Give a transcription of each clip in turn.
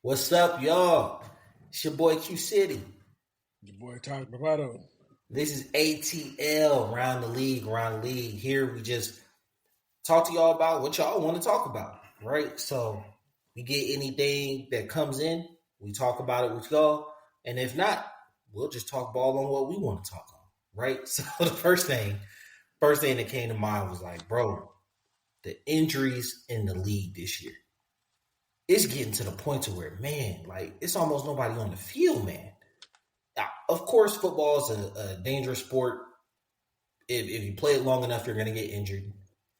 What's up, y'all? It's your boy Q City. Your boy Taj Bravado. This is ATL, Round the League. Here we just talk to y'all about what y'all want to talk about, right? So we get anything that comes in, we talk about it with y'all. And if not, we'll just talk ball on what we want to talk on, right? So the first thing that came to mind was like, bro, the injuries in the league this year. It's getting to the point to where, man, like it's almost nobody on the field, man. Now, of course, football is a dangerous sport. If you play it long enough, you're going to get injured.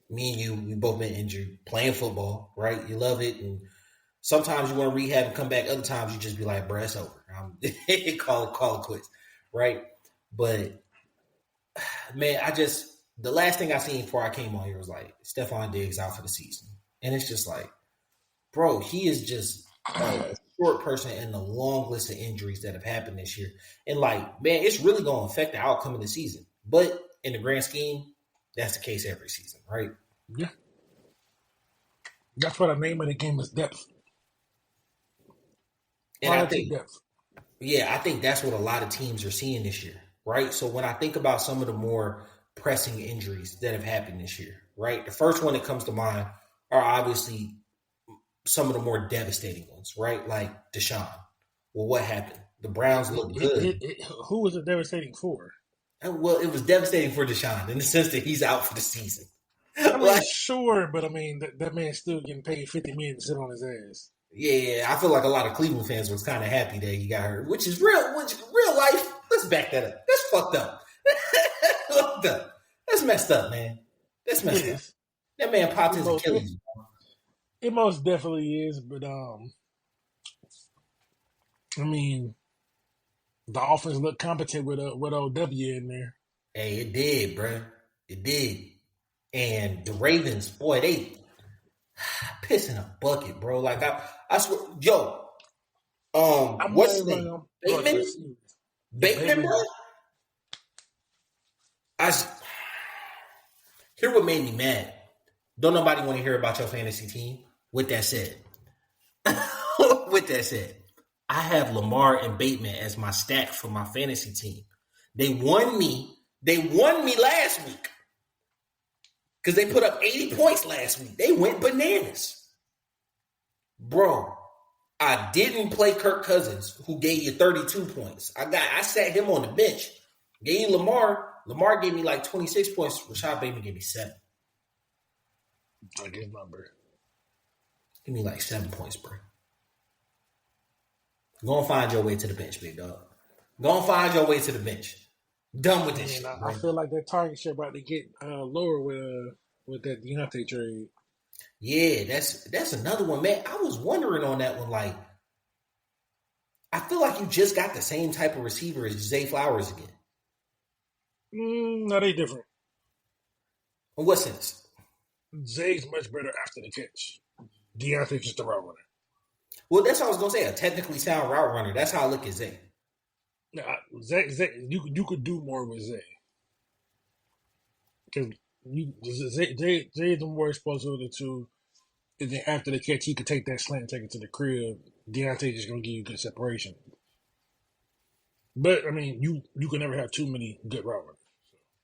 Me and you, we both been injured playing football, right? You love it, and sometimes you want to rehab and come back. Other times you just be like, bro, it's over. Call it quits, right? But man, the last thing I seen before I came on here was like Stephon Diggs out for the season, and it's just like, bro, he is just a short person in the long list of injuries that have happened this year. And like, man, it's really going to affect the outcome of the season. But in the grand scheme, that's the case every season, right? Yeah. That's what the name of the game is, depth. And I think that's what a lot of teams are seeing this year, right? So when I think about some of the more pressing injuries that have happened this year, right? The first one that comes to mind are obviously some of the more devastating ones, right? Like Deshaun. Well, what happened? The Browns look good. Who was it devastating for? Well, it was devastating for Deshaun in the sense that he's out for the season. I mean, sure, but I mean, that man's still getting paid $50 million to sit on his ass. Yeah, I feel like a lot of Cleveland fans was kind of happy that he got hurt, which is real life. Let's back that up. That's fucked up. That's messed up, man. That's messed up. That man popped his Achilles. It most definitely is, but I mean, the offense looked competent with OW in there. Hey, it did, bro. It did. And the Ravens, boy, they pissing a bucket, bro. Like I swear, yo, what's his name? Bateman, bro. Here's what made me mad. Don't nobody want to hear about your fantasy team. With that said, I have Lamar and Bateman as my stack for my fantasy team. They won me last week because they put up 80 points last week. They went bananas. Bro, I didn't play Kirk Cousins, who gave you 32 points. I sat him on the bench. Gave you Lamar. Lamar gave me like 26 points. Rashad Bateman gave me 7. I get number. Give me like 7 points, bro. Go and find your way to the bench, big dog. Go and find your way to the bench. Done with this shit. I feel like that target shit about to get lower with that Deontay trade. Yeah, that's another one, man. I was wondering on that one, like, I feel like you just got the same type of receiver as Zay Flowers again. No, they different. In what sense? Zay's much better after the catch. Deontay's just a route runner. Well, that's what I was gonna say. A technically sound route runner. That's how I look at Zay. Zay, you could do more with Zay because Zay is the more exposed of the two. And then after the catch, he could take that slant and take it to the crib. Deontay just gonna give you good separation. But I mean, you can never have too many good route runners.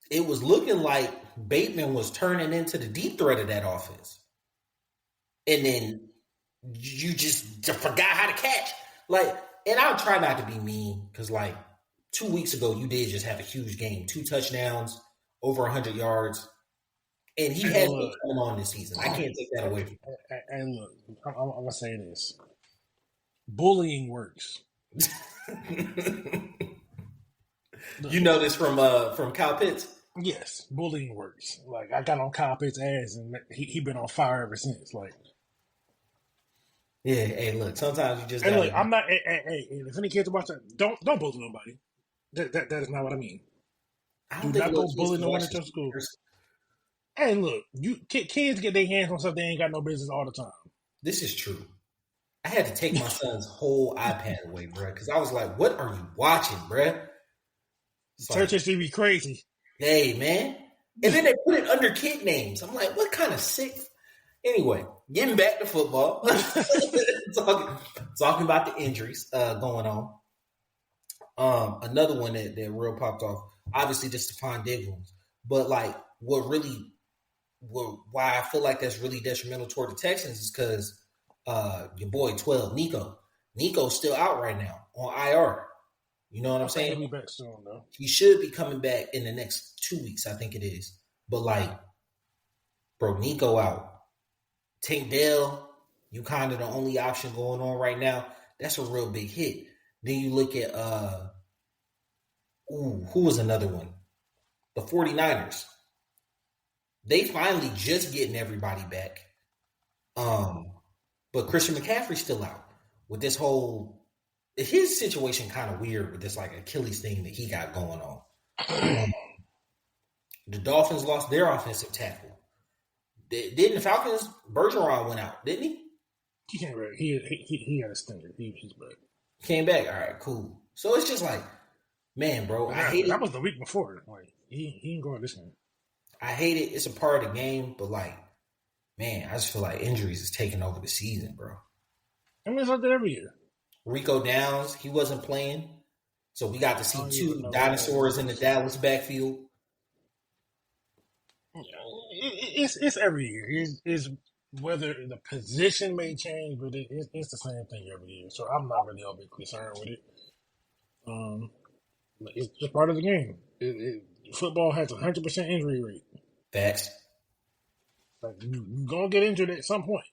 It was looking like Bateman was turning into the deep threat of that offense. And then you just forgot how to catch. Like, and I'll try not to be mean because, like, 2 weeks ago, you did just have a huge game. 2 touchdowns, over 100 yards. And he has what's going on this season. I can't take that away from him. And look, I'm going to say this. Bullying works. You know this from Kyle Pitts? Yes, bullying works. Like, I got on Kyle Pitts' ass, and he been on fire ever since. Like, yeah. Hey, look. Sometimes you just. And look, I'm not. Hey, if any kids are watching, don't bully nobody. That is not what I mean. I don't Do not go bully no one at your school. Hey, look, kids get their hands on stuff they ain't got no business all the time. This is true. I had to take my son's whole iPad away, bro, because I was like, "What are you watching, bro?" Search history be crazy. Hey, man. And then they put it under kid names. I'm talking about the injuries going on. Another one that real popped off, obviously just Stephon Diggs, but like why I feel like that's really detrimental toward the Texans is because your boy 12 Nico's still out right now on IR. You know what I'm I think saying? he'll be back soon, though. He should be coming back in the next 2 weeks, I think it is. But like, bro, Nico out. Tank Dell, you kind of the only option going on right now. That's a real big hit. Then you look at who was another one? The 49ers. They finally just getting everybody back. But Christian McCaffrey's still out with this whole his situation kind of weird with this like Achilles thing that he got going on. The Dolphins lost their offensive tackle. Didn't the Falcons? Bergeron went out, didn't he? He came back. He had a stinger. He's back. Came back. All right, cool. So it's just like, man, bro, I hate it. That was the week before. Like he ain't going this game. I hate it. It's a part of the game, but like, man, I just feel like injuries is taking over the season, bro. I mean, it's like that every year. Rico Downs, he wasn't playing, so we got to see two dinosaurs in the Dallas backfield. It's every year. It's whether the position may change, but it's the same thing every year. So I'm not really all big concerned with it. It's just part of the game. Football has 100% injury rate. Facts. Like you're gonna get injured at some point,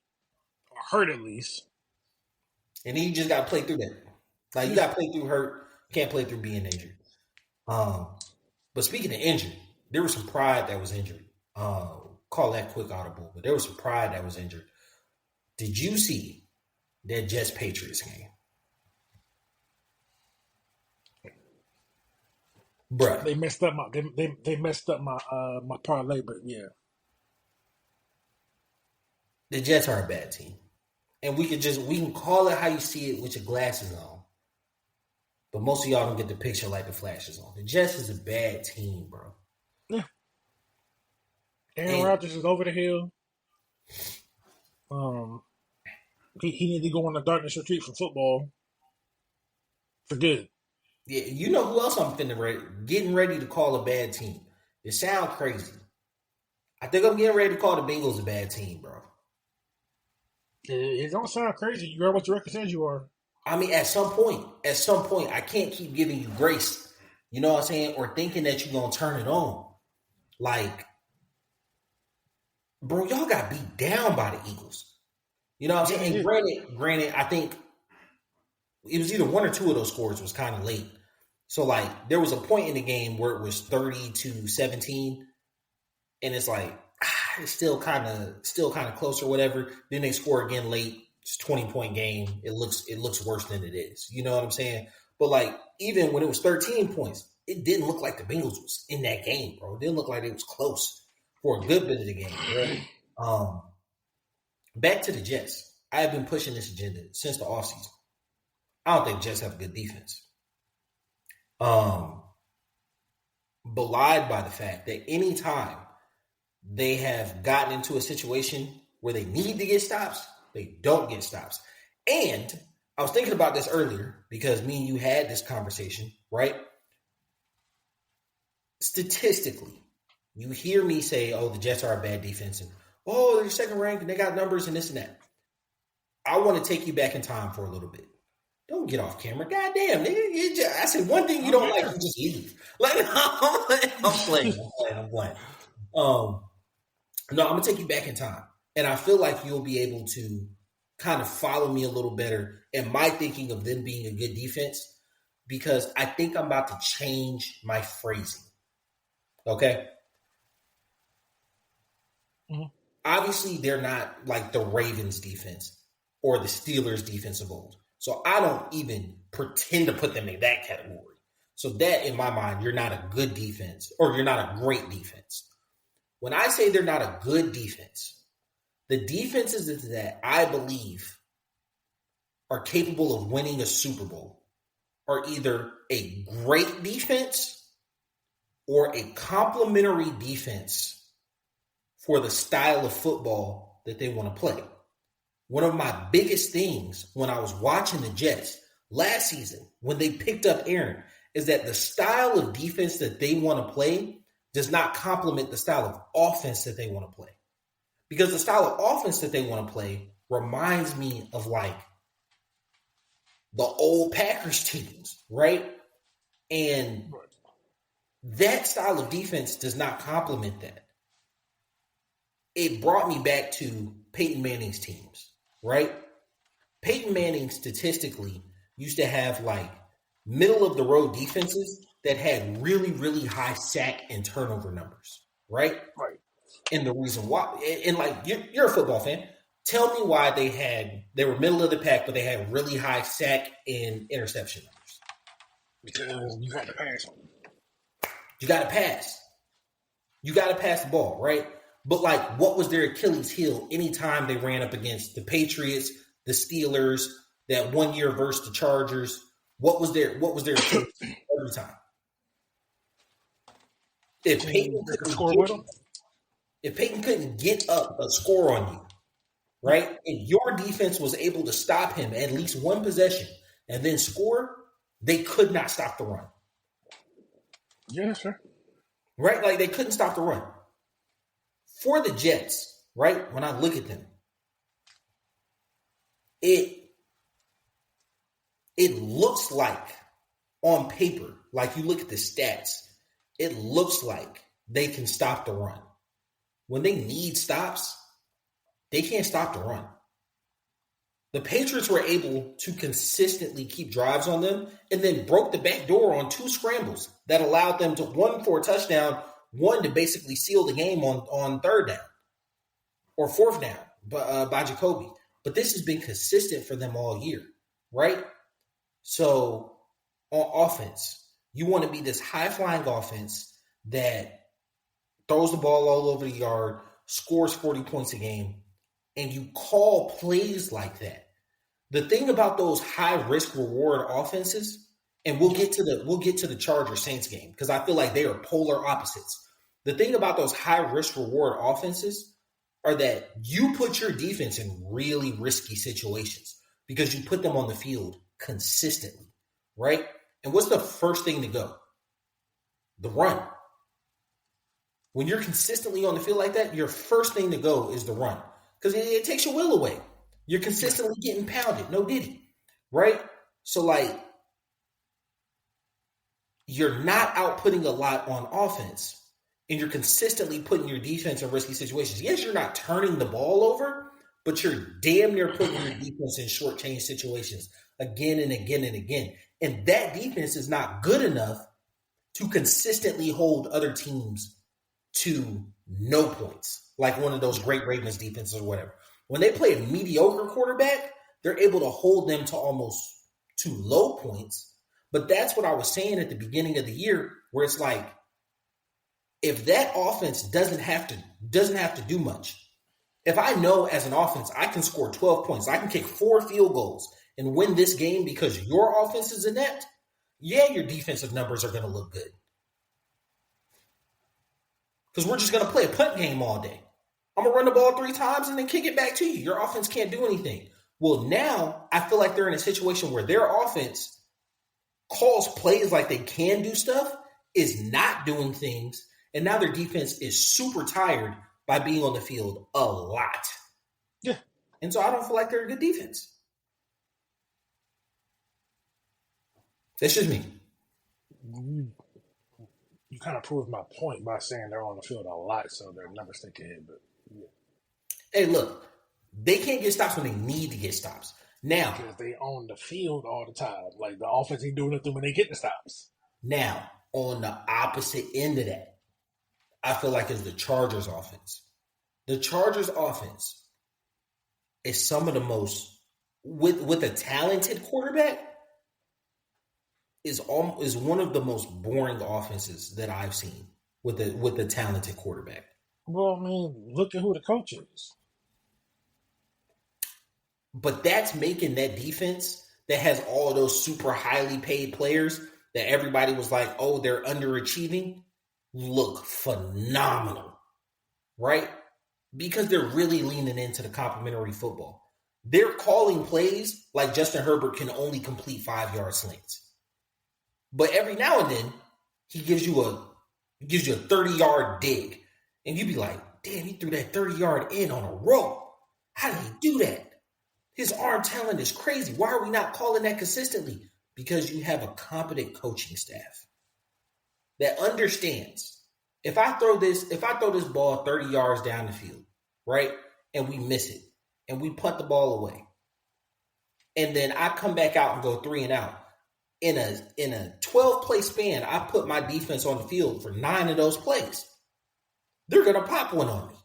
or hurt at least. And then you just got to play through that. Like you got to play through hurt. You can't play through being injured. But speaking of injured, there was some pride that was injured. Call that quick audible, but there was some pride that was injured. Did you see that Jets Patriots game? Bruh. They messed up my my parlay, but yeah. The Jets are a bad team. And we can call it how you see it with your glasses on. But most of y'all don't get the picture like the flashes on. The Jets is a bad team, bro. Yeah. Aaron Rodgers is over the hill. He need to go on a darkness retreat from football for good. Yeah, you know who else I'm getting ready to call a bad team. It sounds crazy. I think I'm getting ready to call the Bengals a bad team, bro. It don't sound crazy. You are what your record says you are. I mean, at some point, I can't keep giving you grace. You know what I'm saying? Or thinking that you're going to turn it on. Like, bro, y'all got beat down by the Eagles. You know what I'm saying? And granted, I think it was either one or two of those scores was kind of late. So, like, there was a point in the game where it was 30-17. And it's like, it's still kind of close or whatever. Then they score again late. It's a 20-point game. It looks worse than it is. You know what I'm saying? But like even when it was 13 points, it didn't look like the Bengals was in that game, bro. It didn't look like it was close for a good bit of the game, right? Back to the Jets. I have been pushing this agenda since the offseason. I don't think Jets have a good defense. Belied by the fact that anytime they have gotten into a situation where they need to get stops, they don't get stops. And I was thinking about this earlier because me and you had this conversation, right? Statistically, you hear me say, oh, the Jets are a bad defense and, oh, they're second ranked and they got numbers and this and that. I want to take you back in time for a little bit. Don't get off camera. Goddamn, nigga. I said one thing you don't like, you just leave. Like, I'm playing. No, I'm going to take you back in time. And I feel like you'll be able to kind of follow me a little better in my thinking of them being a good defense because I think I'm about to change my phrasing. Okay? Mm-hmm. Obviously, they're not like the Ravens defense or the Steelers defense of old. So I don't even pretend to put them in that category. So that, in my mind, you're not a good defense or you're not a great defense. When I say they're not a good defense, the defenses that I believe are capable of winning a Super Bowl are either a great defense or a complementary defense for the style of football that they want to play. one of my biggest things when I was watching the Jets last season, when they picked up Aaron, is that the style of defense that they want to play does not complement the style of offense that they want to play. Because the style of offense that they want to play reminds me of like the old Packers teams, right? And that style of defense does not complement that. It brought me back to Peyton Manning's teams, right? Peyton Manning statistically used to have like middle of the road defenses that had really, really high sack and turnover numbers, right? Right. And the reason why, and like you're a football fan, tell me why they were middle of the pack, but they had really high sack and interception numbers. Because you had to pass on them. You got to pass. You got to pass the ball, right? But like, what was their Achilles heel anytime they ran up against the Patriots, the Steelers, that 1 year versus the Chargers? What was their Achilles heel every time? If Peyton couldn't get up a score on you, right? If your defense was able to stop him at least one possession and then score, they could not stop the run. Yeah, sure. Right? Like they couldn't stop the run. For the Jets, right? When I look at them, it looks like on paper, like you look at the stats, it looks like they can stop the run. When they need stops, they can't stop the run. The Patriots were able to consistently keep drives on them and then broke the back door on 2 scrambles that allowed them to, one for a touchdown, one to basically seal the game on 3rd down or 4th down by Jacoby. But this has been consistent for them all year, right? So on offense, you want to be this high-flying offense that throws the ball all over the yard, scores 40 points a game, and you call plays like that. The thing about those high-risk reward offenses, and we'll get to the Chargers Saints game because I feel like they are polar opposites. The thing about those high-risk reward offenses are that you put your defense in really risky situations because you put them on the field consistently, right? And what's the first thing to go? The run. When you're consistently on the field like that, your first thing to go is the run because it takes your will away. You're consistently getting pounded. No diddy, right? So, like, you're not outputting a lot on offense, and you're consistently putting your defense in risky situations. Yes, you're not turning the ball over, but you're damn near putting your defense in short change situations again and again and again. And that defense is not good enough to consistently hold other teams to no points, like one of those great Ravens defenses or whatever. When they play a mediocre quarterback, they're able to hold them to almost to low points. But that's what I was saying at the beginning of the year, where it's like, if that offense doesn't have to do much, if I know as an offense I can score 12 points, I can kick 4 field goals and win this game because your offense is inept, yeah, your defensive numbers are going to look good. Because we're just going to play a punt game all day. I'm going to run the ball 3 times and then kick it back to you. Your offense can't do anything. Well, now I feel like they're in a situation where their offense calls plays like they can do stuff, is not doing things, and now their defense is super tired by being on the field a lot. Yeah. And so I don't feel like they're a good defense. That's just me. You kind of proved my point by saying they're on the field a lot, so their numbers take a hit. But yeah. Hey, look, they can't get stops when they need to get stops. Now, because they on the field all the time. Like the offense ain't doing nothing when they get the stops. Now, on the opposite end of that, I feel like it's the Chargers offense. The Chargers offense is some of the most, with a talented quarterback, is one of the most boring offenses that I've seen with a talented quarterback. Well, I mean, look at who the coach is. But that's making that defense that has all of those super highly paid players that everybody was like, oh, they're underachieving, look phenomenal, right? Because they're really leaning into the complementary football. they're calling plays like Justin Herbert can only complete 5-yard slants. But every now and then, he gives you a 30-yard dig. And you'd be like, damn, he threw that 30-yard in on a rope. How did he do that? His arm talent is crazy. Why are we not calling that consistently? Because you have a competent coaching staff that understands. If I throw this ball 30 yards down the field, right, and we miss it, and we punt the ball away, and then I come back out and go 3 and out, in a 12-play span, I put my defense on the field for 9 of those plays. They're gonna pop one on me,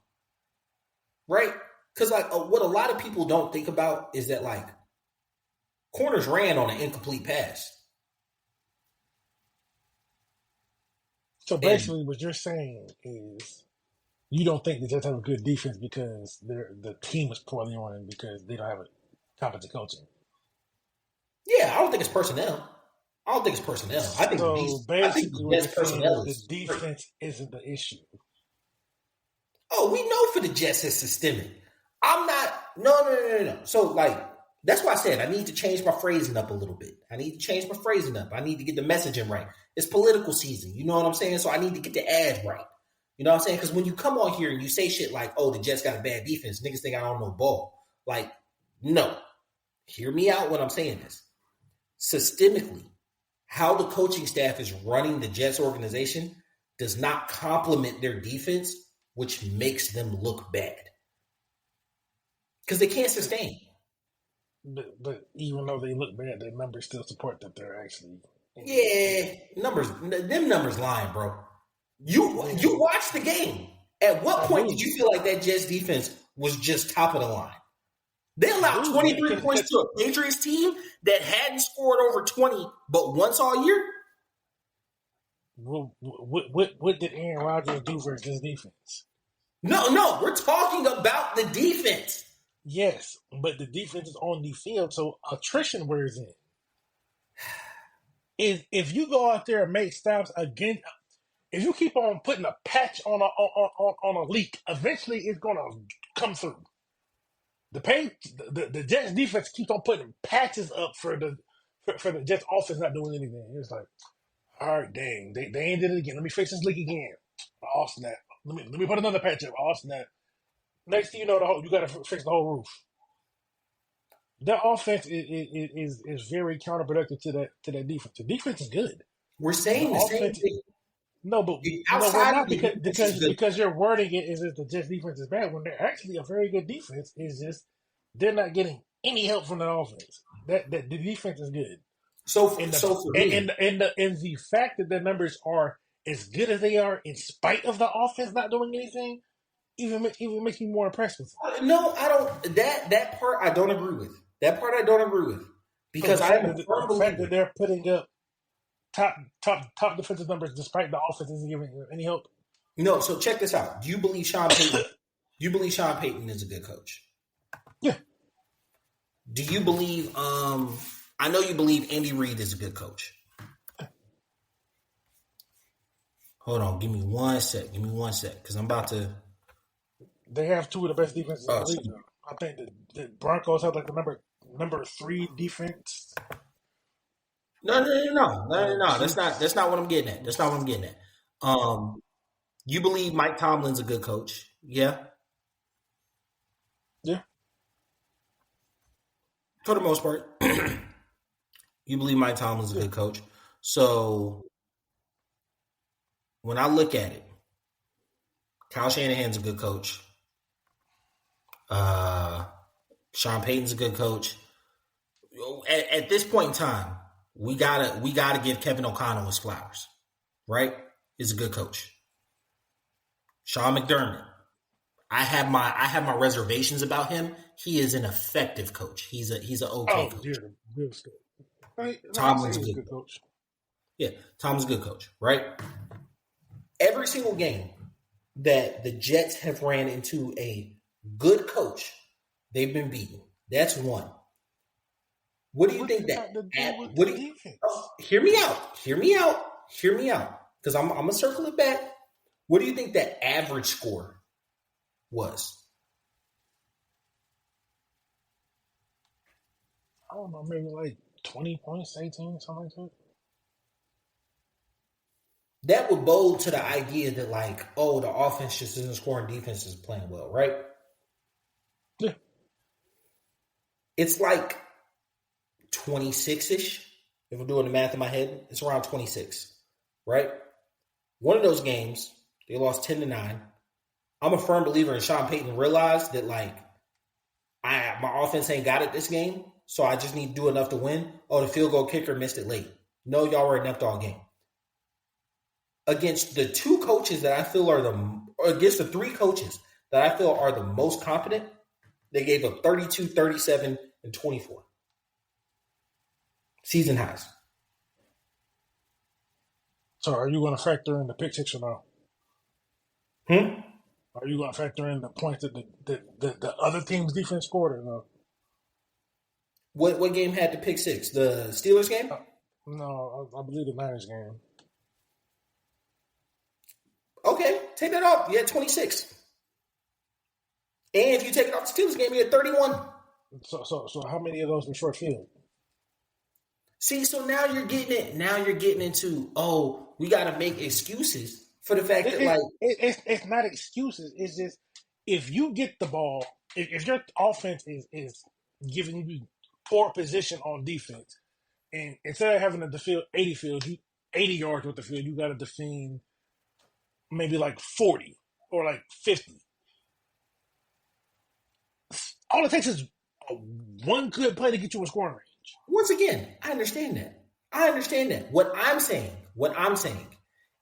right? Because what a lot of people don't think about is that corners ran on an incomplete pass. So basically, what you're saying is you don't think the Jets have a good defense because the team is poorly run because they don't have a competent coaching. Yeah, I don't think it's personnel. I think basically, the Jets personnel is the defense isn't the issue. Oh, we know for the Jets it's systemic. I'm not. No. So that's why I said I need to change my phrasing up a little bit. I need to get the messaging right. It's political season. You know what I'm saying? So I need to get the ads right. You know what I'm saying? Because when you come on here and you say shit like, oh, the Jets got a bad defense, niggas think I don't know ball. No. Hear me out when I'm saying this. Systemically, how the coaching staff is running the Jets organization does not complement their defense, which makes them look bad. Because they can't sustain. But even though they look bad, their numbers still support that they're actually. Yeah, them numbers lying, bro. You watched the game. At what point did you feel like that Jets defense was just top of the line? They allowed 23 points to a Patriots team that hadn't scored over 20 but once all year? What did Aaron Rodgers do versus this defense? No, we're talking about the defense. Yes, but the defense is on the field, so attrition wears in. If you go out there and make stops again, if you keep on putting a patch on a leak, eventually it's gonna come through. The Jets defense keeps on putting patches up for the Jets offense not doing anything. It's like, all right, dang, they ain't did it again. Let me fix this leak again. Oh snap! Let me put another patch up. Oh snap! Next thing you know, you got to fix the whole roof. That offense is very counterproductive to that defense. The defense is good. We're saying the same thing. No, but we're not because you're wording it as if the Jets defense is bad when they're actually a very good defense. It's just they're not getting any help from the offense. That the defense is good. For me, the fact that the numbers are as good as they are in spite of the offense not doing anything, even makes me more impressed with it. No, I don't. That part I don't agree with. Because the fact that they're putting up top defensive numbers despite the offense isn't giving any help. No, so check this out. Do you believe Sean Payton? Is a good coach? Yeah. Do you believe? I know you believe Andy Reid is a good coach. Hold on, give me one sec, because I'm about to. They have two of the best defenses in the league. I think the Broncos have the number 3 defense. No. That's not what I'm getting at. You believe Mike Tomlin's a good coach? Yeah. Yeah. For the most part, you believe Mike Tomlin's a good coach. So when I look at it, Kyle Shanahan's a good coach. Sean Payton's a good coach. At this point in time, we gotta give Kevin O'Connell his flowers, right? He's a good coach. Sean McDermott, I have my reservations about him. He is an effective coach. He's an okay coach. Yeah, Tomlin's a good coach. Yeah, Tomlin's a good coach, right? Every single game that the Jets have ran into a good coach, they've been beaten. That's one. What do you think that? Hear me out. Because I'm gonna circle it back. What do you think that average score was? I don't know, maybe like 20 points, 18, something like that. That would bode to the idea that, like, oh, the offense just isn't scoring, defense is playing well, right? Yeah. It's like 26-ish. If I'm doing the math in my head, it's around 26, right? One of those games, they lost 10-9. I'm a firm believer in Sean Payton realized that, like, my offense ain't got it this game, so I just need to do enough to win. Oh, the field goal kicker missed it late. No, y'all were inept all game. Against the two coaches that I feel against the three coaches that I feel are the most competent, they gave up 32, 37, and 24. Season highs. So are you going to factor in the pick six or no? Are you going to factor in the points that the other team's defense scored or no? What game had the pick six? The Steelers game? No, I believe the Niners game. Okay, take that off. You had 26. And if you take it off the Steelers game, you had 31. So how many of those were short field? See, so now you're getting it. Now you're getting into, oh, we got to make excuses for the fact that, like, it's not excuses. It's just if you get the ball, if your offense is giving you poor position on defense, and instead of having to defend 80 yards with the field, you got to defend maybe like 40 or like 50. All it takes is one good play to get you a scoring range. Once again, I understand that. What I'm saying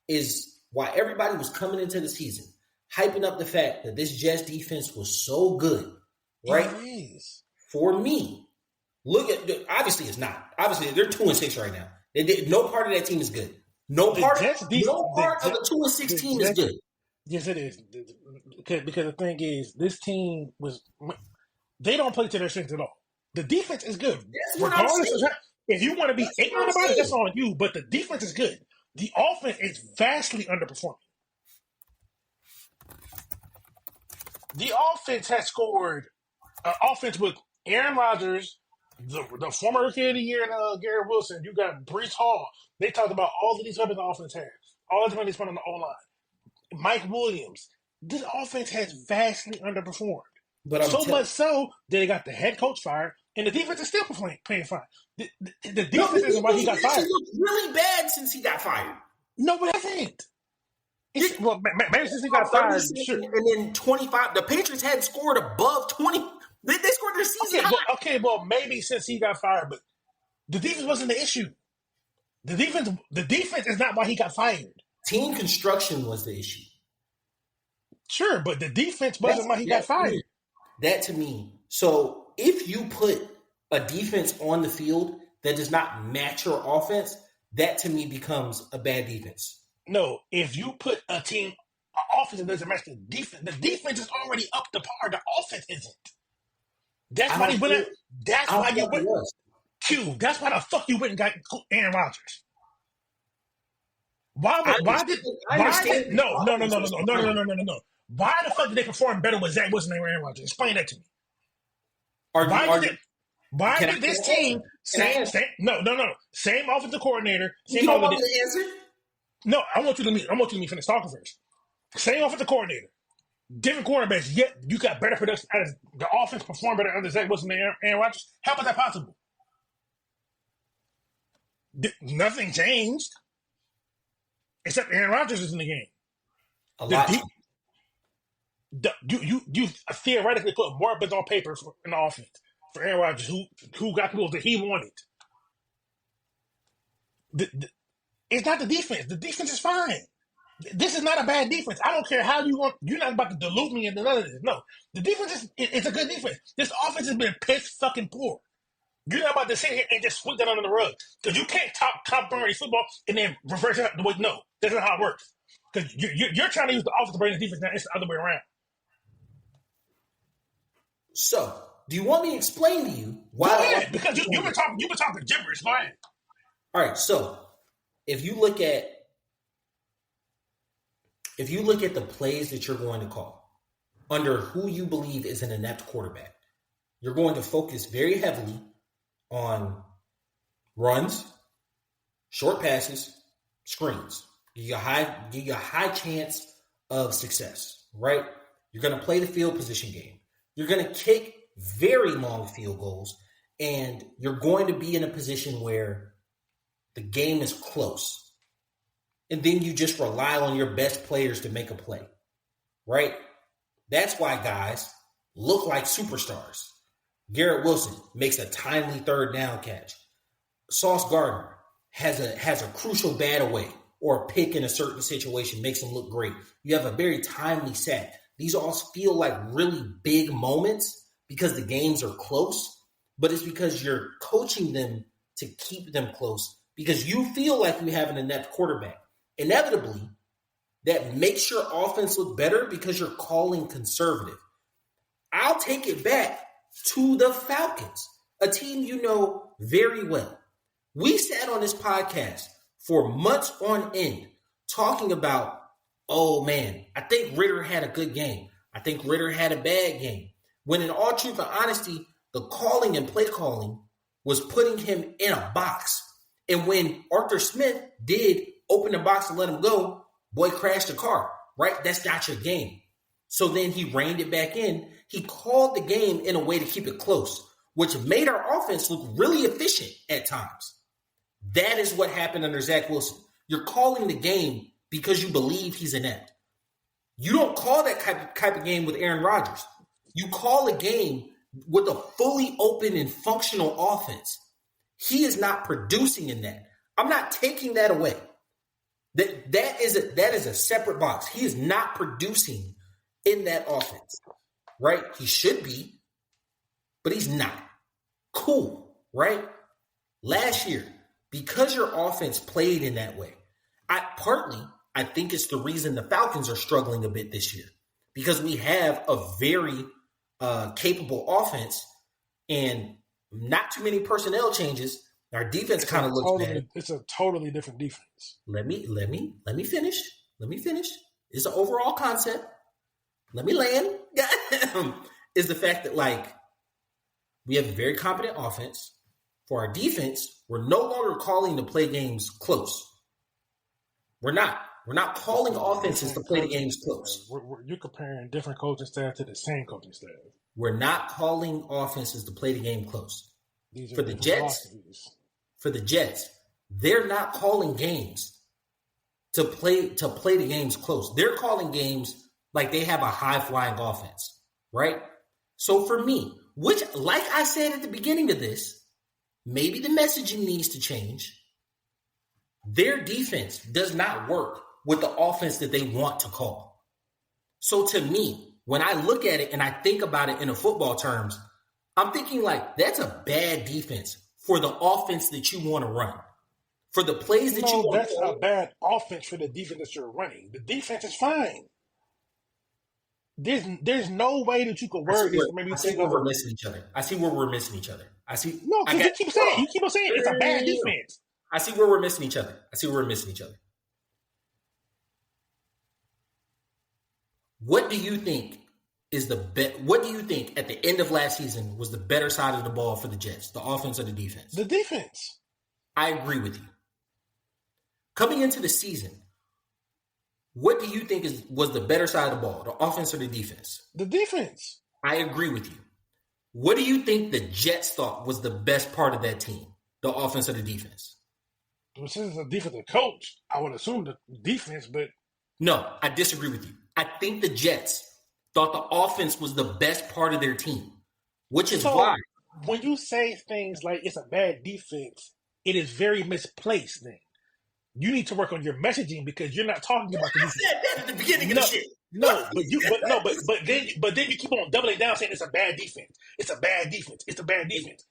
is why everybody was coming into the season hyping up the fact that this Jets defense was so good, right? It is. For me, look at obviously it's not. Obviously they're 2-6 right now. No part of that team is good. No part of the 2-6 team is good. Yes, it is. Because the thing is, this team they don't play to their strengths at all. The defense is good. That's what I'm saying. If you want to be ignorant about it, that's on you. But the defense is good. The offense is vastly underperforming. The offense has scored offense with Aaron Rodgers, the former Rookie of the Year, and Garrett Wilson. You got Brees Hall. They talked about all of these weapons the offense has. All the money spent on the O-line. Mike Williams. This offense has vastly underperformed. But much so that they got the head coach fired, and the defense is still playing fine. The defense isn't why he got fired. Looked really bad since he got fired. No, but it hasn't. Maybe since he got fired, sure. And then 25. The Patriots hadn't scored above 20. They scored their season high. Well, maybe since he got fired, but the defense wasn't the issue. The defense is not why he got fired. Team construction was the issue. Sure, but the defense wasn't why he got fired. That to me. So if you put a defense on the field that does not match your offense, that to me becomes a bad defense. No, if you put an offense that doesn't match the defense is already up to par. The offense isn't. That's why he went out. That's why you went. That's why the fuck you went and got Aaron Rodgers. No. Why the fuck did they perform better with Zach Wilson and Aaron Rodgers? Explain that to me. Why did this team same offensive coordinator? You don't want me to answer? No, I want you to finish talking first. Same offensive coordinator, different quarterbacks. Yet you got better production. The offense performed better under Zach Wilson and Aaron Rodgers. How is that possible? Nothing changed except Aaron Rodgers is in the game. You theoretically put more bids on paper in the offense for Aaron Rodgers, who got people that he wanted. It's not the defense. The defense is fine. This is not a bad defense. I don't care how you want. You're not about to dilute me into none of this. No, the defense it's a good defense. This offense has been piss fucking poor. You're not about to sit here and just sweep that under the rug because you can't talk complimentary football and then reverse it. No, that's not how it works. Because you're trying to use the offense to bring the defense down. It's the other way around. So, do you want me to explain to you why? Go ahead, because you've been talking gibberish. Go ahead. All right. So, if you look at the plays that you're going to call under who you believe is an inept quarterback, you're going to focus very heavily on runs, short passes, screens. Give you a high chance of success, right? You're going to play the field position game. You're going to kick very long field goals, and you're going to be in a position where the game is close. And then you just rely on your best players to make a play, right? That's why guys look like superstars. Garrett Wilson makes a timely third down catch. Sauce Gardner has a crucial bat away or a pick in a certain situation, makes him look great. You have a very timely sack. These all feel like really big moments because the games are close, but it's because you're coaching them to keep them close because you feel like you have an inept quarterback. Inevitably, that makes your offense look better because you're calling conservative. I'll take it back to the Falcons, a team you know very well. We sat on this podcast for months on end talking about, oh man, I think Ritter had a good game. I think Ritter had a bad game. When in all truth and honesty, the calling and play calling was putting him in a box. And when Arthur Smith did open the box and let him go, boy crashed the car, right? That's not your game. So then he reined it back in. He called the game in a way to keep it close, which made our offense look really efficient at times. That is what happened under Zach Wilson. You're calling the game because you believe he's inept. You don't call that type of game with Aaron Rodgers. You call a game with a fully open and functional offense. He is not producing in that. I'm not taking that away. That is a separate box. He is not producing in that offense, right? He should be, but he's not. Cool, right? Last year, because your offense played in that way, I think it's the reason the Falcons are struggling a bit this year because we have a very capable offense and not too many personnel changes. Our defense kind of looks bad. It's a totally different defense. Let me finish. It's an overall concept. Let me land. Is the fact that we have a very competent offense. For our defense, we're no longer calling to play games close. We're not. We're not calling offenses to play the games close. You're comparing different coaching staff to the same coaching staff. We're not calling offenses to play the game close. For the Jets, they're not calling games to play the games close. They're calling games like they have a high-flying offense, right? So for me, which, like I said at the beginning of this, maybe the messaging needs to change. Their defense does not work with the offense that they want to call. So to me, when I look at it and I think about it in a football terms, I'm thinking that's a bad defense for the offense that you want to run. For the plays that you want to run. That's a bad offense for the defense that you're running. The defense is fine. There's no way that you could word this. I see where we're missing each other. No, because you keep on saying it's a bad defense. I see where we're missing each other. What do you think what do you think at the end of last season was the better side of the ball for the Jets, the offense or the defense? The defense. I agree with you. Coming into the season, what do you think was the better side of the ball, the offense or the defense? The defense. I agree with you. What do you think the Jets thought was the best part of that team, the offense or the defense? Well, since it's a defensive coach, I would assume the defense, but... No, I disagree with you. I think the Jets thought the offense was the best part of their team, which is why. When you say things like it's a bad defense, it is very misplaced then. You need to work on your messaging because you're not talking about the defense. I said that at the beginning of the shit. But then you keep on doubling down saying it's a bad defense. It's a bad defense. It's a bad defense.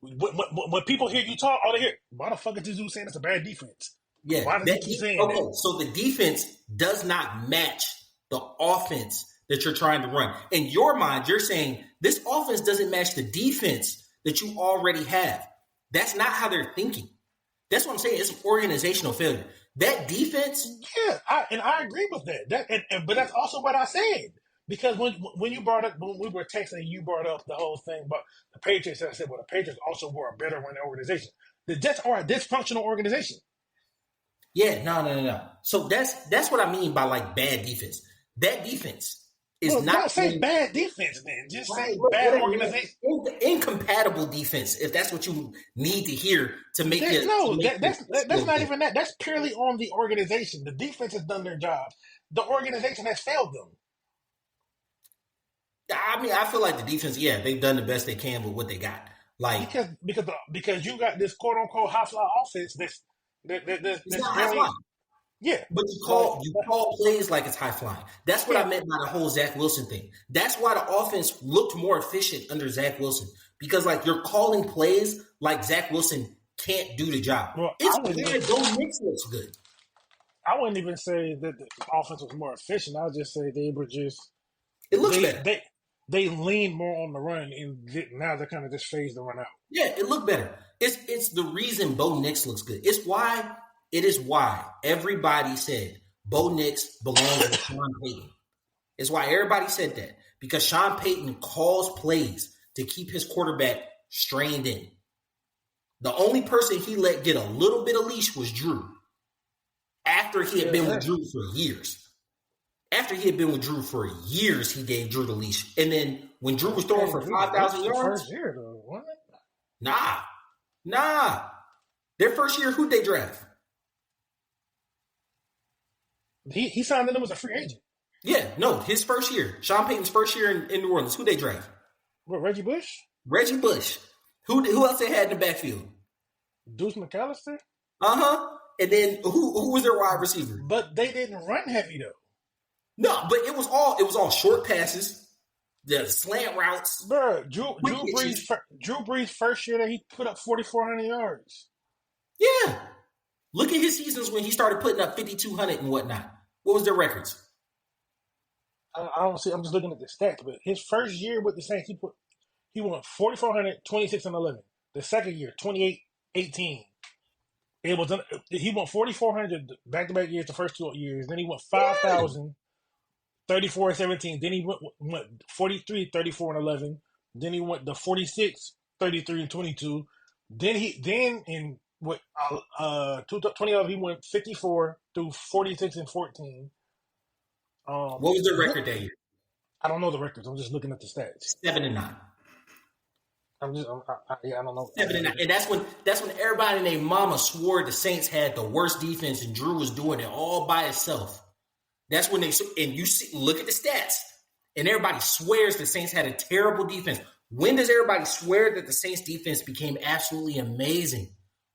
When people hear you talk, all they hear, why the fuck is this dude saying it's a bad defense? Yeah. Why does he keep saying that? So the defense does not match the offense that you're trying to run. In your mind, you're saying this offense doesn't match the defense that you already have. That's not how they're thinking. That's what I'm saying. It's an organizational failure. That defense. Yeah, I agree with that. But that's also what I said. Because when you brought up when we were texting, you brought up the whole thing about the Patriots. And I said, well, the Patriots also were a better running organization. The Jets are a dysfunctional organization. Yeah, no. So that's what I mean by like bad defense. That defense is Well, not don't say in, bad defense, then. Just right, say bad whatever, organization. incompatible defense. If that's what you need to hear to make That, your no, your that's feel not good. even that. That's purely on the organization. The defense has done their job. The organization has failed them I mean, I feel like the defense, yeah, they've done the best they can with what they got. Like because you got this quote unquote high fly offense it's that's not high very flying. yeah. But you call plays like it's high flying. That's what I Yeah, meant by the whole Zach Wilson thing. That's why the offense looked more efficient under Zach Wilson because like you're calling plays like Zach Wilson can't do the job. well, It's bad. Bo Nix looks good. I wouldn't even say that the offense was more efficient. I would just say they were just It looks they better. they they leaned more on the run, and now they're kind of just phased the run out. Yeah, it looked better. It's the reason Bo Nix looks good. It is why everybody said Bo Nix belongs with Sean Payton. It's why everybody said that because Sean Payton calls plays to keep his quarterback strained in. The only person he let get a little bit of leash was Drew. After he had been with Drew for years. After he had been with Drew for years, he gave Drew the leash. And then when Drew was throwing for 5,000 yards, first year though, wasn't it? nah. Their first year, who'd they draft? He signed them as a free agent. Yeah, no, his first year. Sean Payton's first year in New Orleans. Who'd they draft? What, Reggie Bush? Reggie Bush. Who else they had in the backfield? Deuce McAllister? Uh-huh. And then who was their wide receiver? But they didn't run heavy though. No, but it was all short passes, the slant routes. Bro, Drew Brees first year that he put up 4,400 yards. Yeah. Look at his seasons when he started putting up 5,200 and whatnot. What was their records? I don't see. I'm just looking at the stats. But his first year with the Saints, he won 4,400, 26 and 11. The second year, 28, 18. It was he won 4,400 back to back years. The first 2 years. Then he went 5,000. 34 and 17. Then he went 43, 34 and 11. Then he went to 46, 33 and 22. Then in what 2011 he went 54 through 46 and 14. What was their record that year? I don't know the records. I'm just looking at the stats. 7-9. I don't know. 7-9. And that's when everybody and their mama swore the Saints had the worst defense and Drew was doing it all by himself. That's when look at the stats, and everybody swears the Saints had a terrible defense. When does everybody swear that the Saints defense became absolutely amazing?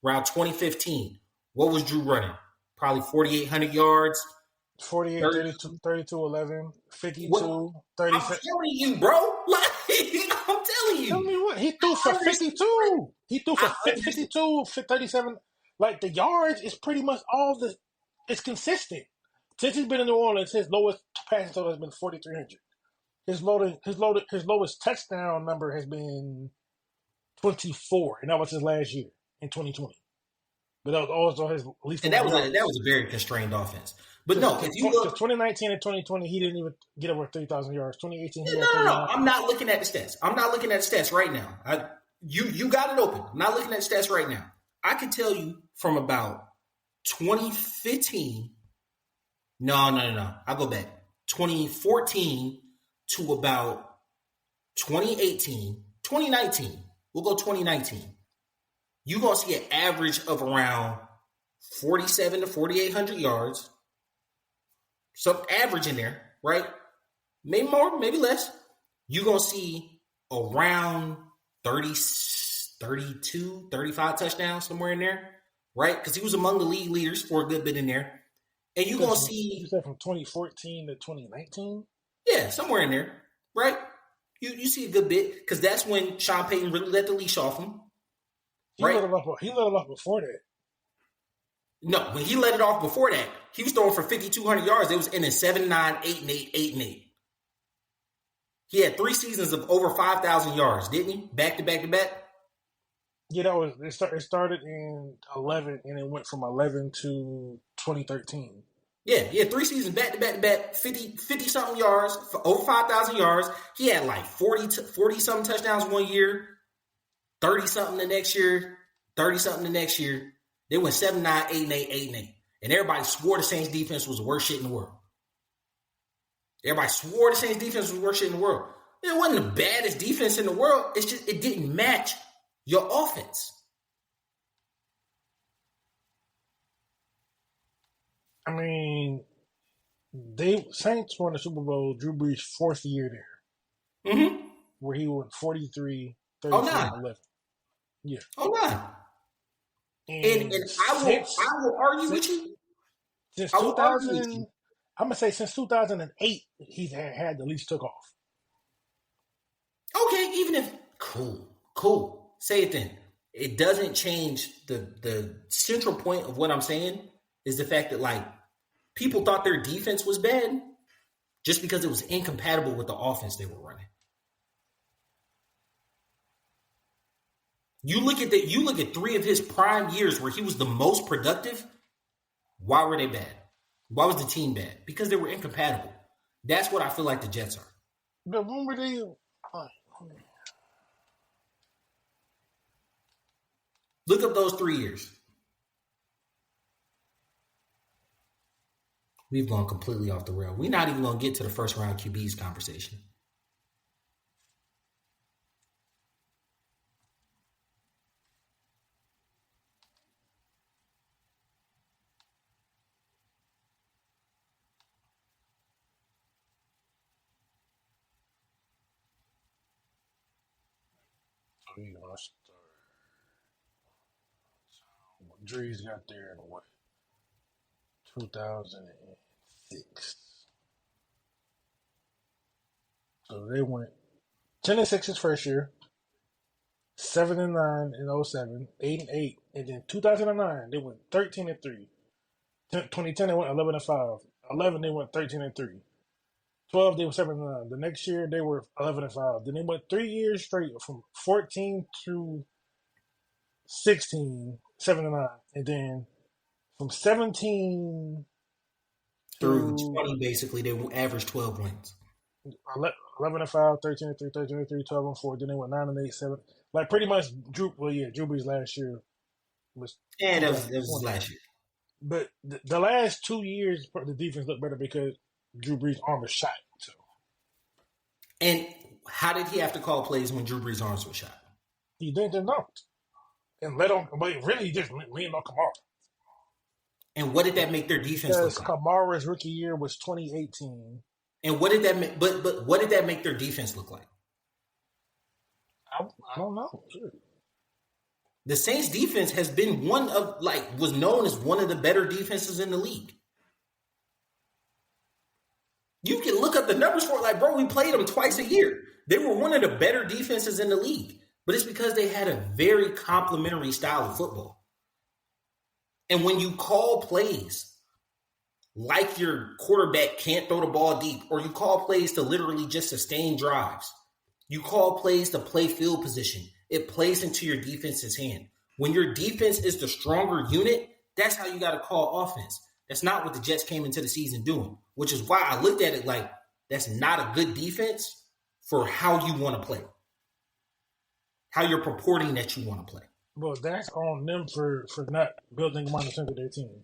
Around 2015. What was Drew running? Probably 4,800 yards. 48, 32, 11, 52, 37. I'm telling you, bro. Like, I'm telling you. Tell me what. He threw for 52. He threw for 52, 37. Like, the yards is pretty much it's consistent. Since he's been in New Orleans, his lowest passing total has been 4,300. His lowest touchdown number has been 24, and that was his last year in 2020. But that was also his least. And that was a very constrained offense. But no, if you look 2019 and 2020, he didn't even get over 3,000 yards. 2018, he no. I'm not looking at the stats. I'm not looking at the stats right now. You got it open. I'm not looking at the stats right now. I can tell you from about 2015. No. I'll go back. 2014 to about 2018, 2019. We'll go 2019. You're going to see an average of around 47 to 4,800 yards. Some average in there, right? Maybe more, maybe less. You're going to see around 30, 32, 35 touchdowns somewhere in there, right? Because he was among the league leaders for a good bit in there. And you're going to see... You said from 2014 to 2019? Yeah, somewhere in there, right? You see a good bit because that's when Sean Payton really let the leash off him. He let it off before that. No, when he let it off before that, he was throwing for 5,200 yards. It was in 7-9, 8-8, 8-8. He had 3 seasons of over 5,000 yards, didn't he? Back to back to back. Yeah, it started in 11, and it went from 11 to 2013. Yeah, 3 seasons back to back to back, 50 something yards, over 5,000 yards. He had like 40 something touchdowns one year, 30 something the next year, 30 something the next year. They went 7-9, 8-8, 8-8. And everybody swore the Saints defense was the worst shit in the world. Everybody swore the Saints defense was the worst shit in the world. It wasn't the baddest defense in the world. It's just it didn't match your offense. I mean, Saints won the Super Bowl. Drew Brees' fourth year there, where he went 43, 34, 11. Yeah. Oh, no. And I will argue with you. Since 2000, I'm gonna say since 2008, he's had the least took off. Okay, even if cool. Say it then. It doesn't change the central point of what I'm saying is the fact that like people thought their defense was bad just because it was incompatible with the offense they were running. You look at 3 of his prime years where he was the most productive. Why were they bad? Why was the team bad? Because they were incompatible. That's what I feel like the Jets are. But when were they? Look up those 3 years. We've gone completely off the rail. We're not even going to get to the first round QBs conversation. Drees got there in what? 2006. So they went 10-6 his first year, 7-9 in 07, 8-8, and then 2009 they went 13-3. 2010 they went 11-5. 11 they went 13-3. 12 they were 7-9. The next year they were 11-5. Then they went 3 years straight from 14 to 16, 7-9, and then from 17 through 20, basically they averaged 12 wins. 11-5, 13-3, 13-3, 12-4. Then they went 9-8, 7. Like pretty much Drew Brees last year was. And that was last year. But the last 2 years, the defense looked better because Drew Brees' arm was shot. So. And how did he have to call plays when Drew Brees' arms were shot? He didn't know. And but really just leaned on Kamara. And what did that make their defense look like? Kamara's rookie year was 2018. And what did that make? But what did that make their defense look like? I don't know. Sure. The Saints defense has been was known as one of the better defenses in the league. You can look up the numbers for it. Like, bro, we played them twice a year. They were one of the better defenses in the league. But it's because they had a very complementary style of football. And when you call plays like your quarterback can't throw the ball deep, or you call plays to literally just sustain drives, you call plays to play field position, it plays into your defense's hand. When your defense is the stronger unit, that's how you got to call offense. That's not what the Jets came into the season doing, which is why I looked at it like that's not a good defense for how you want to play, how you're purporting that you want to play. Well, that's on them for not building them on the center of their team.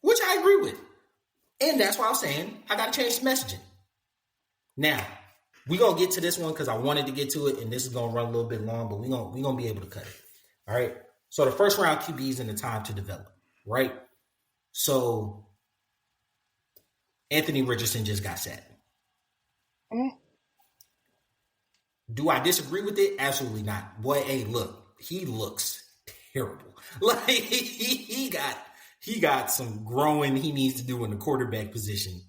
Which I agree with. And that's why I'm saying I got to change the messaging. Now, we're going to get to this one because I wanted to get to it, and this is going to run a little bit long, but we're going to be able to cut it. All right? So the first round QBs and the time to develop, right? So Anthony Richardson just got set. Mm-hmm. Do I disagree with it? Absolutely not. Boy, hey, look, he looks terrible. Like he got some growing he needs to do in the quarterback position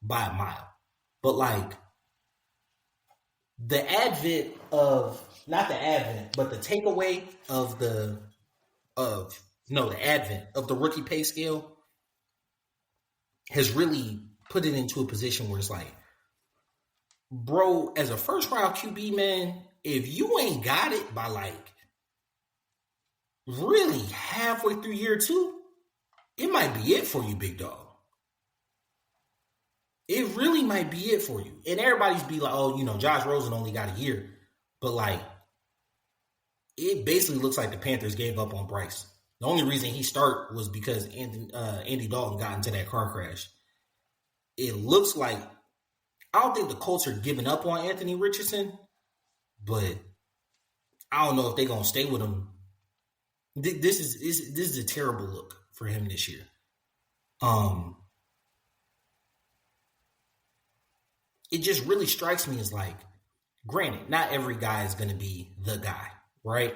by a mile. But like the takeaway of the advent of the rookie pay scale has really put it into a position where it's like, bro, as a first round QB, man, if you ain't got it by like really halfway through year 2, it might be it for you, big dog. It really might be it for you. And everybody's be like, oh, Josh Rosen only got a year. But like, it basically looks like the Panthers gave up on Bryce. The only reason he started was because Andy Dalton got into that car crash. It looks like I don't think the Colts are giving up on Anthony Richardson, but I don't know if they're gonna stay with him. This is a terrible look for him this year. It just really strikes me as like, granted, not every guy is gonna be the guy, right?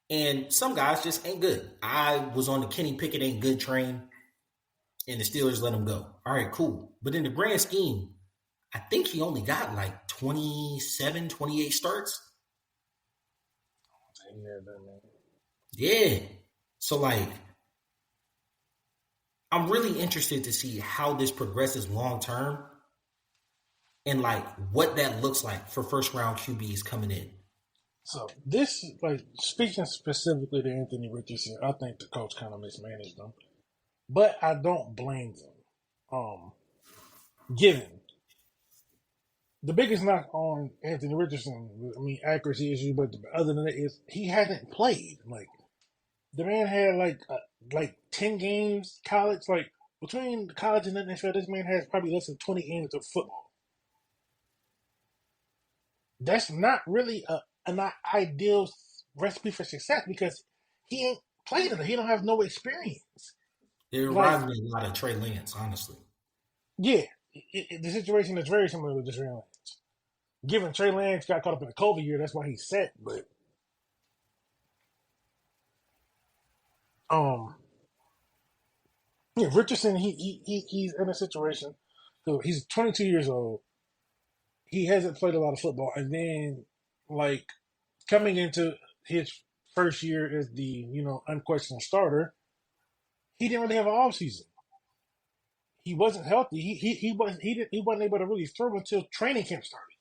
And some guys just ain't good. I was on the Kenny Pickett ain't good train, and the Steelers let him go. All right, cool. But in the grand scheme, I think he only got like 27, 28 starts. Yeah. So, like, I'm really interested to see how this progresses long term and, like, what that looks like for first round QBs coming in. So, this, like, speaking specifically to Anthony Richardson, I think the coach kind of mismanaged him. But I don't blame them. Given the biggest knock on Anthony Richardson, I mean, accuracy issues, but other than that, is he hasn't played. Like, the man had like 10 games college. Like, between college and NFL, this man has probably less than 20 games of football. That's not really an ideal recipe for success because he ain't played it. He don't have no experience. It reminds me a lot of Trey Lance, honestly. Yeah, the situation is very similar to Trey Lance. Given Trey Lance got caught up in the COVID year, that's why he's set. But yeah, Richardson, he's in a situation. So he's 22 years old. He hasn't played a lot of football, and then like coming into his first year as the unquestioned starter, he didn't really have an off season. He wasn't healthy. He wasn't able to really throw until training camp started.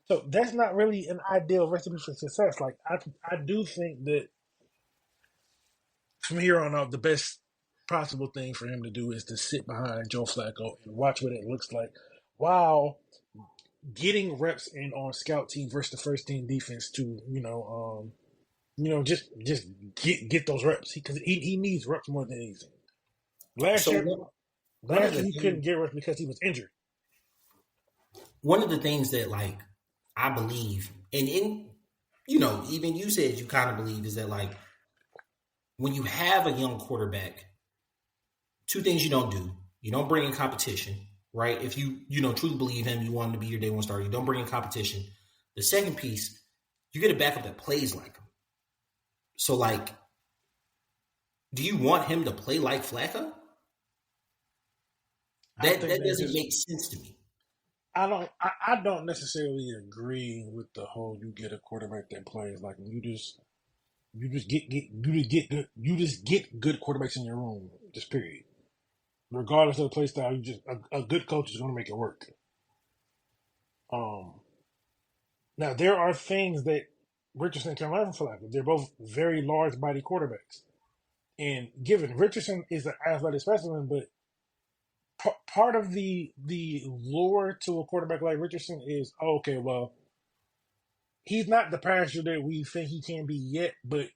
So that's not really an ideal recipe for success. Like I do think that from here on out, the best possible thing for him to do is to sit behind Joe Flacco and watch what it looks like while getting reps in on scout team versus the first team defense to just get those reps because he needs reps more than anything. Last year he couldn't get reps because he was injured. One of the things that like I believe, and even you said you kind of believe, is that like when you have a young quarterback, two things you don't do: you don't bring in competition, right? If you truly believe him, you want him to be your day one starter. You don't bring in competition. The second piece, you get a backup that plays like him. So, like, do you want him to play like Flacco? That doesn't make sense to me. I don't necessarily agree with the whole you get a quarterback that plays like him. You just get good quarterbacks in your room. Just period. Regardless of the play style, a good coach is going to make it work. Now there are things that Richardson can learn from Flacco. They're both very large body quarterbacks, and given Richardson is an athletic specimen, but part of the lure to a quarterback like Richardson is okay. Well, he's not the passer that we think he can be yet, but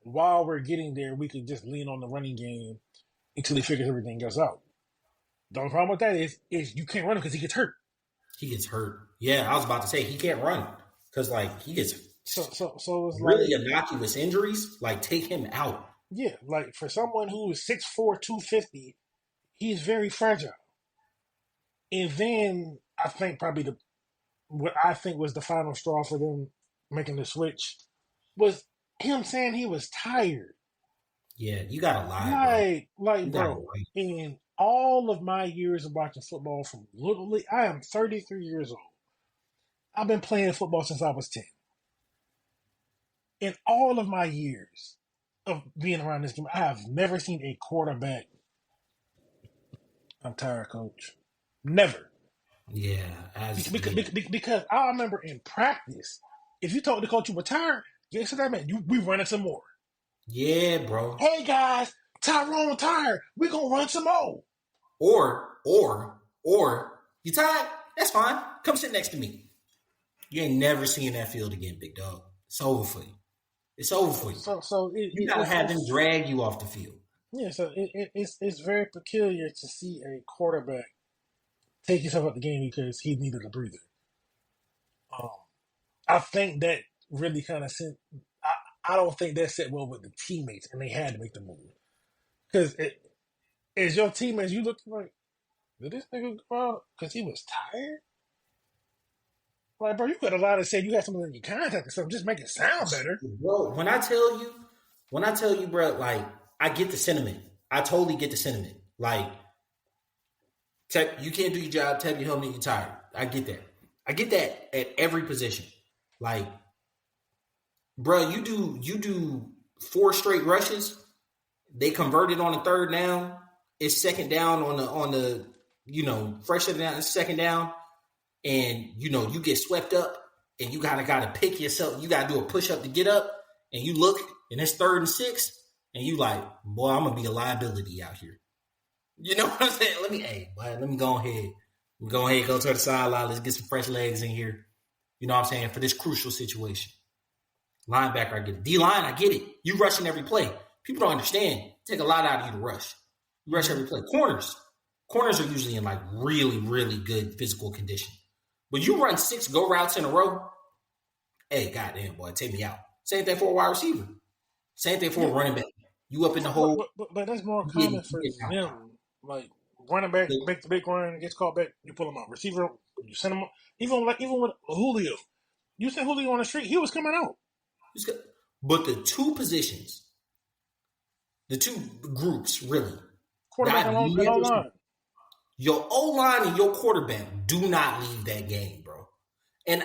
while we're getting there, we could just lean on the running game until he figures everything else out. The only problem with that is you can't run him because he gets hurt. He gets hurt. Yeah, I was about to say he can't run because like he gets so it's really innocuous injuries. Like take him out. Yeah, like for someone who is 6'4", 250, he's very fragile. And then I think probably what I think was the final straw for them making the switch was him saying he was tired. Yeah, you gotta lie, bro. In all of my years of watching football from Little League, I am 33 years old. I've been playing football since I was 10. In all of my years of being around this game, I have never seen a quarterback. I'm tired, coach. Never. Yeah. Because I remember in practice, if you told the coach you were tired, guess what that meant? We running some more. Yeah, bro. Hey, guys, Tyrone tired. We're gonna run some more. Or you tired? That's fine. Come sit next to me. You ain't never seeing that field again, big dog. It's over for you. It's over for you. You gotta have them drag you off the field. Yeah, so it's very peculiar to see a quarterback take himself out the game because he needed a breather. I think that really kind of sent. I don't think that set well with the teammates, and they had to make the move because as your teammates, you look like, did this nigga go out because he was tired? Like, bro, you could have allowed to say you had something in your contact or something, just make it sound better. Bro, when I tell you, bro, like, I get the sentiment. I totally get the sentiment. Like, you can't do your job, tap your helmet, you're tired. I get that. I get that at every position. Like, bro, you do 4 straight rushes. They converted on the 3rd down. It's 2nd down on the fresh down. It's 2nd down, and you get swept up, and you gotta pick yourself. You gotta do a push up to get up, and you look, and it's 3rd and 6, and you like, boy, I'm gonna be a liability out here. You know what I'm saying? Let me go ahead. Go to the sideline. Let's get some fresh legs in here. You know what I'm saying? For this crucial situation. Linebacker, I get it. D-line, I get it. You rushing every play. People don't understand. Take a lot out of you to rush. You rush every play. Corners are usually in like really, really good physical condition. But you run 6 go routes in a row, hey, goddamn, boy, take me out. Same thing for a wide receiver. Same thing for a running back. You up in the hole. But that's more common for them. Like, running back, make the big run, gets called back, you pull him out. Receiver, you send him out. Even with Julio, you sent Julio on the street, he was coming out. But the 2 positions, the 2 groups, really, quarterback and O-line. Your O-line and your quarterback do not leave that game, bro. And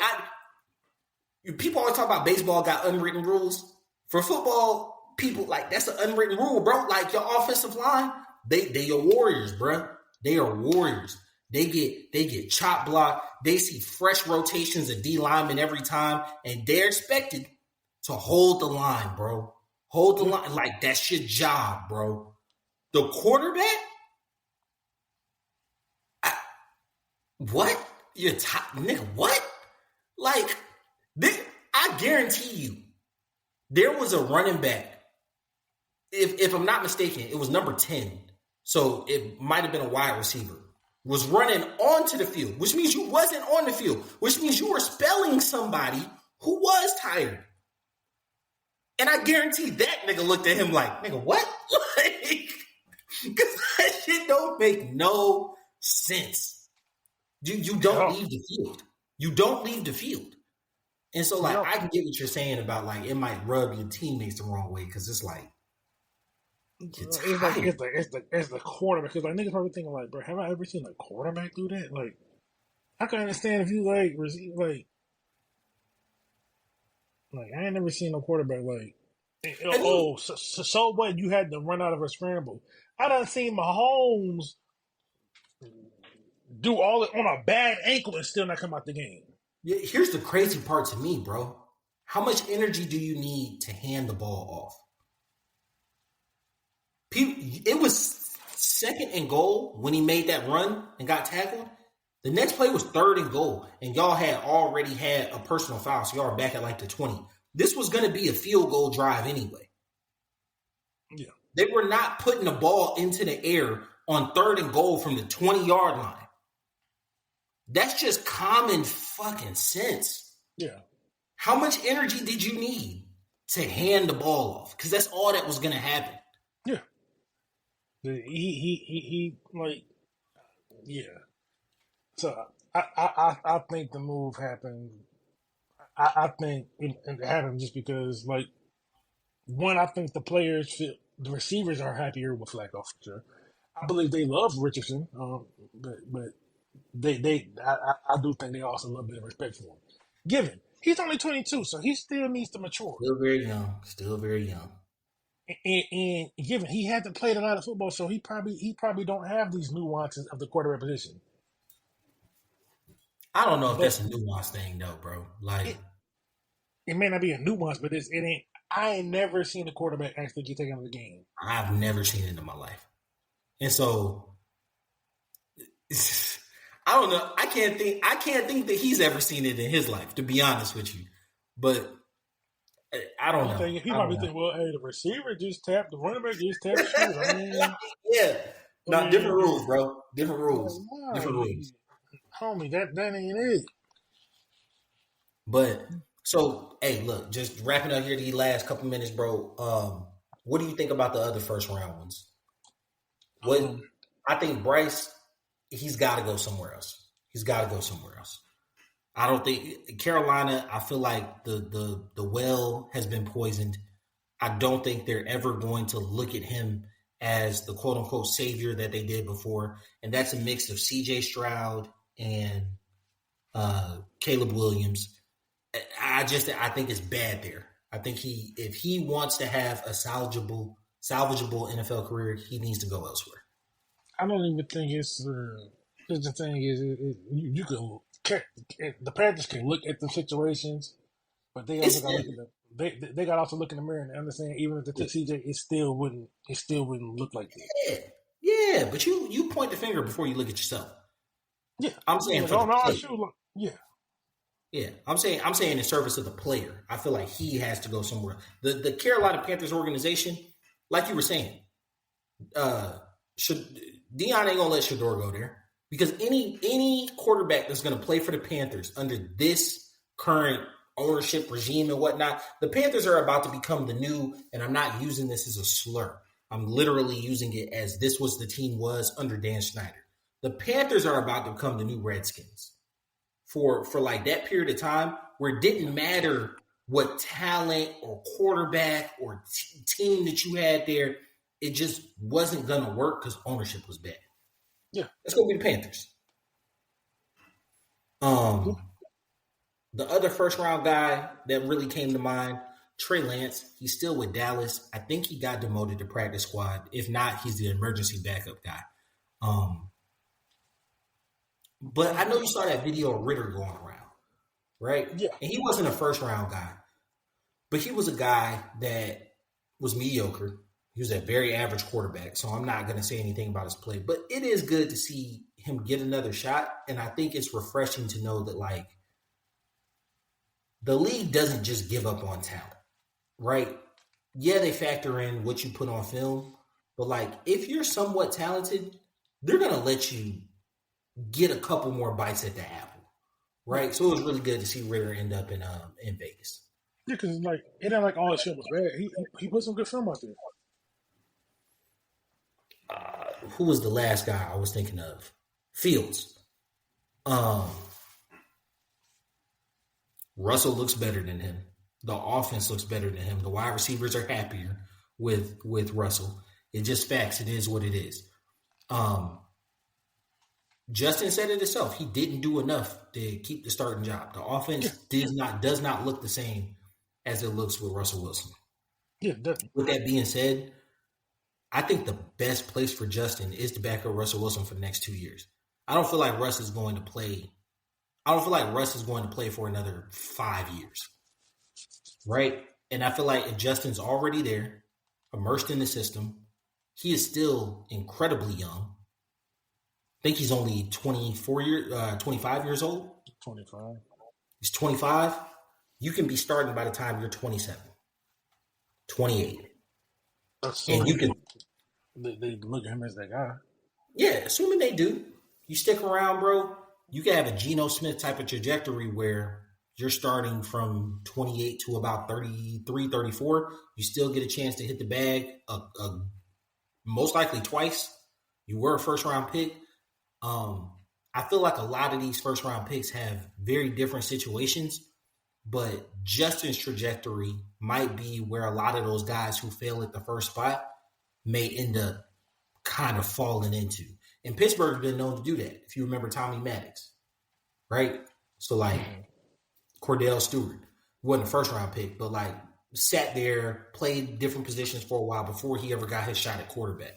people always talk about baseball got unwritten rules. For football, people, like, that's an unwritten rule, bro. Like, your offensive line, they are warriors, bro. They are warriors. They get chop blocked. They see fresh rotations of D linemen every time, and they're expected to hold the line, bro. Hold the line. Like, that's your job, bro. The quarterback? What? You're nigga, what? Like, I guarantee you, there was a running back. If I'm not mistaken, it was number 10. So it might have been a wide receiver. Was running onto the field, which means you wasn't on the field, which means you were spelling somebody who was tired. And I guarantee that nigga looked at him like, nigga, what? Like, because that shit don't make no sense. You don't leave the field. You don't leave the field. And so, like, I can get what you're saying about, like, it might rub your teammates the wrong way because it's like, it's the quarterback. Because, like, niggas probably thinking, like, bro, have I ever seen a quarterback do that? Like, I can understand if you, like, receive, like, I ain't never seen no quarterback, like, so what? You had to run out of a scramble. I done seen Mahomes do all it on a bad ankle and still not come out the game. Yeah, here's the crazy part to me, bro. How much energy do you need to hand the ball off? It was 2nd and goal when he made that run and got tackled. The next play was 3rd and goal, and y'all had already had a personal foul, so y'all are back at like the 20. This was going to be a field goal drive anyway. Yeah. They were not putting the ball into the air on 3rd and goal from the 20-yard line. That's just common fucking sense. Yeah. How much energy did you need to hand the ball off? Because that's all that was going to happen. Yeah. He like, yeah. So I think the move happened. I think it happened just because, like, one, I think the players feel the receivers are happier with Flacco for sure. I believe they love Richardson, but I do think they also love a bit of respect for him. Given he's only 22, so he still needs to mature. Still very young. And given he hasn't played a lot of football, so he probably don't have these nuances of the quarterback position. I don't know if that's a nuance thing though, bro. Like, it may not be a nuance, but it ain't. I ain't never seen a quarterback actually get taken out of the game. I've never seen it in my life. And so I don't know. I can't think that he's ever seen it in his life, to be honest with you. But I don't know. He probably think, well, hey, the receiver just tapped, the running back just tapped. Shoot, I mean, yeah. Not different rules, bro. Different rules. Nah, different rules. Homie, that ain't it. But so, hey, look, just wrapping up here these last couple minutes, bro. What do you think about the other first round ones? I think Bryce, he's got to go somewhere else. He's got to go somewhere else. I don't think Carolina. I feel like the well has been poisoned. I don't think they're ever going to look at him as the quote unquote savior that they did before, and that's a mix of C.J. Stroud and Caleb Williams. I think it's bad there. I think if he wants to have a salvageable NFL career, he needs to go elsewhere. I don't even think it's. The thing is, you can the Panthers can look at the situations, but they also got to look at they got to also look in the mirror and understand even if they took CJ, it still wouldn't look like that. Yeah, but you point the finger before you look at yourself. Yeah, I'm saying Yeah, I'm saying in service of the player. I feel like he has to go somewhere. The Carolina Panthers organization, like you were saying, Deion ain't gonna let Shedeur go there because any quarterback that's gonna play for the Panthers under this current ownership regime and whatnot, the Panthers are about to become the new. And I'm not using this as a slur. I'm literally using it as this was the team was under Dan Snyder. The Panthers are about to become the new Redskins. For like that period of time where it didn't matter what talent or quarterback or team that you had there, it just wasn't going to work because ownership was bad. Yeah. Let's go with the Panthers. The other first round guy that really came to mind, Trey Lance. He's still with Dallas. I think he got demoted to practice squad. If not, he's the emergency backup guy. But I know you saw that video of Ritter going around, right? Yeah. And he wasn't a first round guy, but he was a guy that was mediocre. He was a very average quarterback, so I'm not going to say anything about his play. But it is good to see him get another shot, and I think it's refreshing to know that, like, the league doesn't just give up on talent, right? Yeah, they factor in what you put on film, but, like, if you're somewhat talented, they're going to let you get a couple more bites at the apple, right? So it was really good to see Ritter end up in Vegas. Yeah, because like it ain't like all his shit was bad. He put some good film out there. Who was the last guy I was thinking of? Fields. Russell looks better than him. The offense looks better than him. The wide receivers are happier with Russell. It just facts. It is what it is. Justin said it himself. He didn't do enough to keep the starting job. The offense does not look the same as it looks with Russell Wilson. Yeah, definitely. With that being said, I think the best place for Justin is to back up Russell Wilson for the next 2 years. I don't feel like Russ is going to play. I don't feel like Russ is going to play for another 5 years. Right? And I feel like if Justin's already there, immersed in the system, he is still incredibly young. I think he's only 25 years old. 25. He's 25. You can be starting by the time you're 27, 28. And you can. They look at him as that guy. Yeah, assuming they do. You stick around, bro. You can have a Geno Smith type of trajectory where you're starting from 28 to about 33, 34. You still get a chance to hit the bag most likely twice. You were a first-round pick. I feel like a lot of these first-round picks have very different situations, but Justin's trajectory might be where a lot of those guys who fail at the first spot may end up kind of falling into. And Pittsburgh's been known to do that. If you remember Tommy Maddox, right? So, like, Cordell Stewart wasn't a first-round pick, but, like, sat there, played different positions for a while before he ever got his shot at quarterback.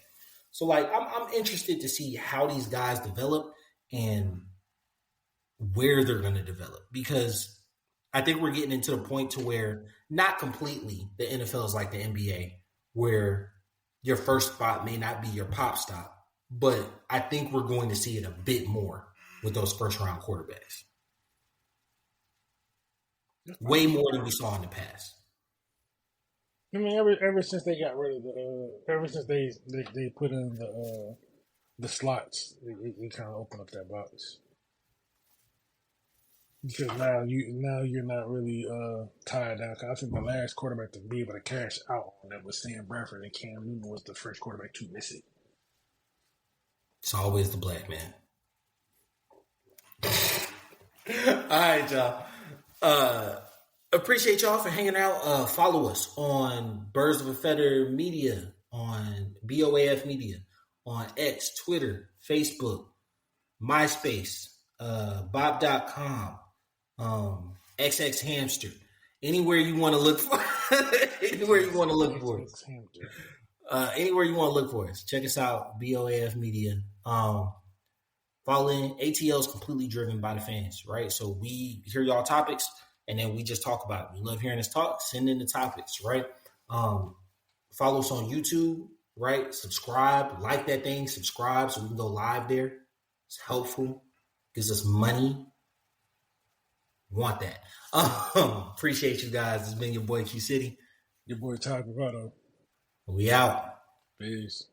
So, like, I'm interested to see how these guys develop and where they're going to develop. Because I think we're getting into the point to where not completely the NFL is like the NBA, where your first spot may not be your pop stop, but I think we're going to see it a bit more with those first round quarterbacks. Way more than we saw in the past. I mean, ever since they got rid of ever since they put in the slots, it kind of opened up that box. Because now you're not really tied down. Cause I think the last quarterback to be able to cash out on that was Sam Bradford, and Cam Newton was the first quarterback to miss it. It's always the black man. All right, y'all. Appreciate y'all for hanging out. Follow us on Birds of a Feather Media, on BOAF Media, on X, Twitter, Facebook, MySpace, Bob.com, XX Hamster. Anywhere you want to look for. Anywhere you want to look for us. Anywhere you want to look for us. Check us out, BOAF Media. Follow in. ATL is completely driven by the fans, right? So we hear y'all topics, and then we just talk about it. We love hearing us talk. Send in the topics, right? Follow us on YouTube, right? Subscribe, like that thing, subscribe so we can go live there. It's helpful. Gives us money. Want that. Appreciate you guys. It's been your boy Q City. Your boy Todd Bravado. We out. Peace.